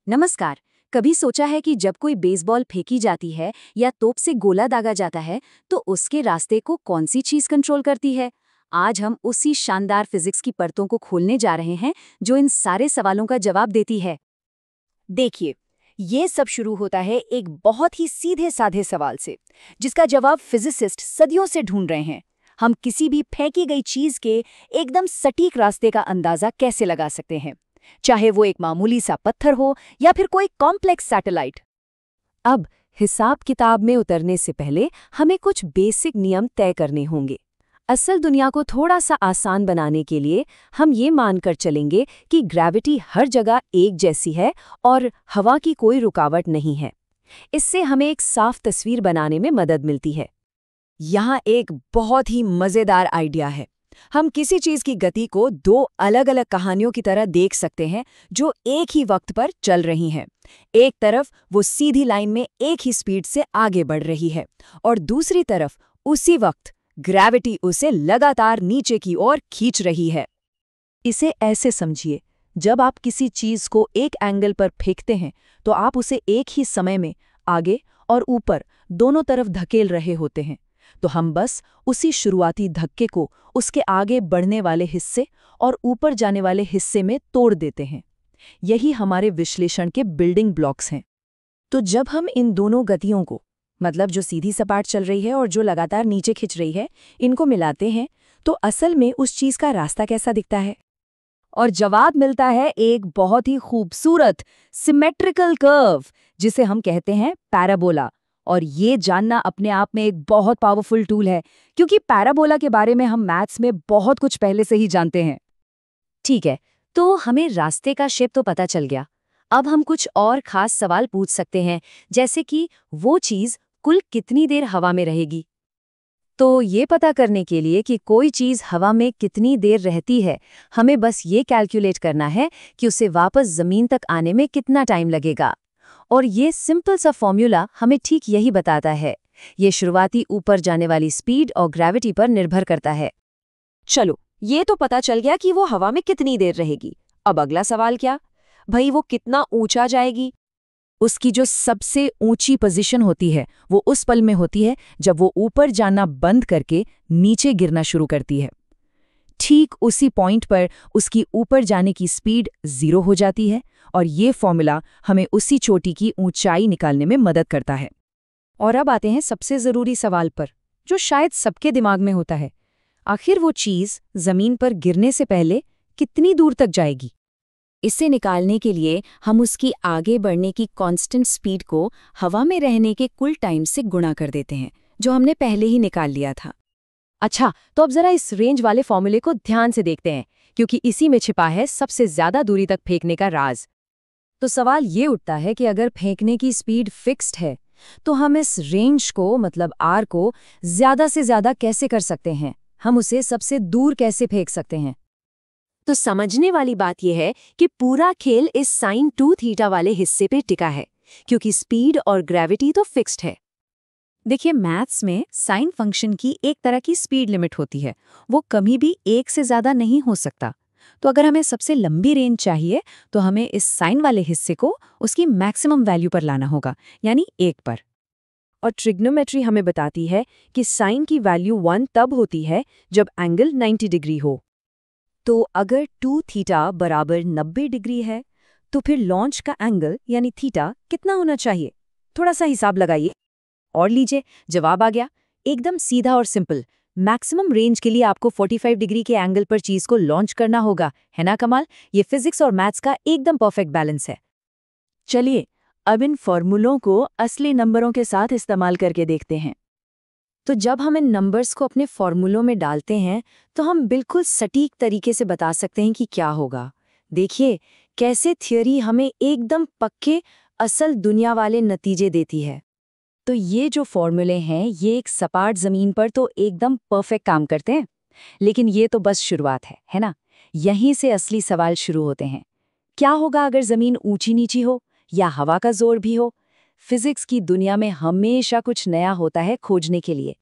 नमस्कार। कभी सोचा है कि जब कोई बेसबॉल फेंकी जाती है या तोप से गोला दागा जाता है तो उसके रास्ते को कौन सी चीज कंट्रोल करती है? आज हम उसी शानदार फिजिक्स की परतों को खोलने जा रहे हैं जो इन सारे सवालों का जवाब देती है। देखिए, ये सब शुरू होता है एक बहुत ही सीधे साधे सवाल से, जिसका जवाब फिजिसिस्ट सदियों से ढूंढ रहे हैं। हम किसी भी फेंकी गई चीज के एकदम सटीक रास्ते का अंदाजा कैसे लगा सकते हैं, चाहे वो एक मामूली सा पत्थर हो या फिर कोई कॉम्प्लेक्स सैटेलाइट। अब हिसाब किताब में उतरने से पहले हमें कुछ बेसिक नियम तय करने होंगे। असल दुनिया को थोड़ा सा आसान बनाने के लिए हम ये मानकर चलेंगे कि ग्रेविटी हर जगह एक जैसी है और हवा की कोई रुकावट नहीं है। इससे हमें एक साफ तस्वीर बनाने में मदद मिलती है। यहाँ एक बहुत ही मज़ेदार आइडिया है। हम किसी चीज़ की गति को दो अलग अलग कहानियों की तरह देख सकते हैं जो एक ही वक्त पर चल रही हैं। एक तरफ वो सीधी लाइन में एक ही स्पीड से आगे बढ़ रही है और दूसरी तरफ उसी वक्त ग्रेविटी उसे लगातार नीचे की ओर खींच रही है। इसे ऐसे समझिए, जब आप किसी चीज को एक एंगल पर फेंकते हैं तो आप उसे एक ही समय में आगे और ऊपर दोनों तरफ धकेल रहे होते हैं। तो हम बस उसी शुरुआती धक्के को उसके आगे बढ़ने वाले हिस्से और ऊपर जाने वाले हिस्से में तोड़ देते हैं। यही हमारे विश्लेषण के बिल्डिंग ब्लॉक्स हैं। तो जब हम इन दोनों गतियों को, मतलब जो सीधी सपाट चल रही है और जो लगातार नीचे खिंच रही है, इनको मिलाते हैं तो असल में उस चीज का रास्ता कैसा दिखता है? और जवाब मिलता है एक बहुत ही खूबसूरत सिमेट्रिकल कर्व, जिसे हम कहते हैं पैराबोला। और ये जानना अपने आप में एक बहुत पावरफुल टूल है, क्योंकि पैराबोला के बारे में हम मैथ्स में बहुत कुछ पहले से ही जानते हैं। ठीक है, तो हमें रास्ते का शेप तो पता चल गया। अब हम कुछ और खास सवाल पूछ सकते हैं, जैसे कि वो चीज कुल कितनी देर हवा में रहेगी? तो ये पता करने के लिए कि कोई चीज हवा में कितनी देर रहती है, हमें बस ये कैलकुलेट करना है कि उसे वापस जमीन तक आने में कितना टाइम लगेगा। और ये सिंपल सा फॉर्मूला हमें ठीक यही बताता है। ये शुरुआती ऊपर जाने वाली स्पीड और ग्रेविटी पर निर्भर करता है। चलो, ये तो पता चल गया कि वो हवा में कितनी देर रहेगी। अब अगला सवाल क्या? भाई, वो कितना ऊंचा जाएगी? उसकी जो सबसे ऊंची पोजीशन होती है वो उस पल में होती है जब वो ऊपर जाना बंद करके नीचे गिरना शुरू करती है। ठीक उसी पॉइंट पर उसकी ऊपर जाने की स्पीड 0 हो जाती है और ये फॉर्मूला हमें उसी चोटी की ऊंचाई निकालने में मदद करता है। और अब आते हैं सबसे ज़रूरी सवाल पर, जो शायद सबके दिमाग में होता है। आखिर वो चीज़ ज़मीन पर गिरने से पहले कितनी दूर तक जाएगी? इसे निकालने के लिए हम उसकी आगे बढ़ने की कांस्टेंट स्पीड को हवा में रहने के कुल टाइम से गुणा कर देते हैं, जो हमने पहले ही निकाल लिया था। अच्छा, तो अब जरा इस रेंज वाले फॉर्मूले को ध्यान से देखते हैं, क्योंकि इसी में छिपा है सबसे ज्यादा दूरी तक फेंकने का राज। तो सवाल ये उठता है कि अगर फेंकने की स्पीड फिक्स्ड है तो हम इस रेंज को, मतलब आर को, ज्यादा से ज्यादा कैसे कर सकते हैं? हम उसे सबसे दूर कैसे फेंक सकते हैं? तो समझने वाली बात यह है कि पूरा खेल इस साइन 2 थीटा वाले हिस्से पे टिका है, क्योंकि स्पीड और ग्रेविटी तो फिक्स्ड है। देखिए, मैथ्स में साइन फंक्शन की एक तरह की स्पीड लिमिट होती है, वो कभी भी एक से ज्यादा नहीं हो सकता। तो अगर हमें सबसे लंबी रेंज चाहिए तो हमें इस साइन वाले हिस्से को उसकी मैक्सिमम वैल्यू पर लाना होगा, यानी 1 पर। और ट्रिग्नोमेट्री हमें बताती है कि साइन की वैल्यू 1 तब होती है जब एंगल 90 डिग्री हो। तो अगर 2 थीटा बराबर 90 डिग्री है तो फिर लॉन्च का एंगल यानी थीटा कितना होना चाहिए? थोड़ा सा हिसाब लगाइए और लीजिए, जवाब आ गया। एकदम सीधा और सिंपल। मैक्सिमम रेंज के लिए आपको 45 डिग्री के एंगल पर चीज को लॉन्च करना होगा, है ना कमाल? ये फिजिक्स और मैथ्स का एकदम परफेक्ट बैलेंस है। चलिए, अब इन फॉर्मूलों को असली नंबरों के साथ इस्तेमाल करके देखते हैं। तो जब हम इन नंबर्स को अपने फॉर्मूलों में डालते हैं तो हम बिल्कुल सटीक तरीके से बता सकते हैं कि क्या होगा। देखिए, कैसे थियोरी हमें एकदम पक्के असल दुनिया वाले नतीजे देती है। तो ये जो फॉर्मूले हैं, ये एक सपाट जमीन पर तो एकदम परफेक्ट काम करते हैं, लेकिन ये तो बस शुरुआत है ना? यहीं से असली सवाल शुरू होते हैं। क्या होगा अगर जमीन ऊंची नीची हो या हवा का जोर भी हो? फिजिक्स की दुनिया में हमेशा कुछ नया होता है खोजने के लिए।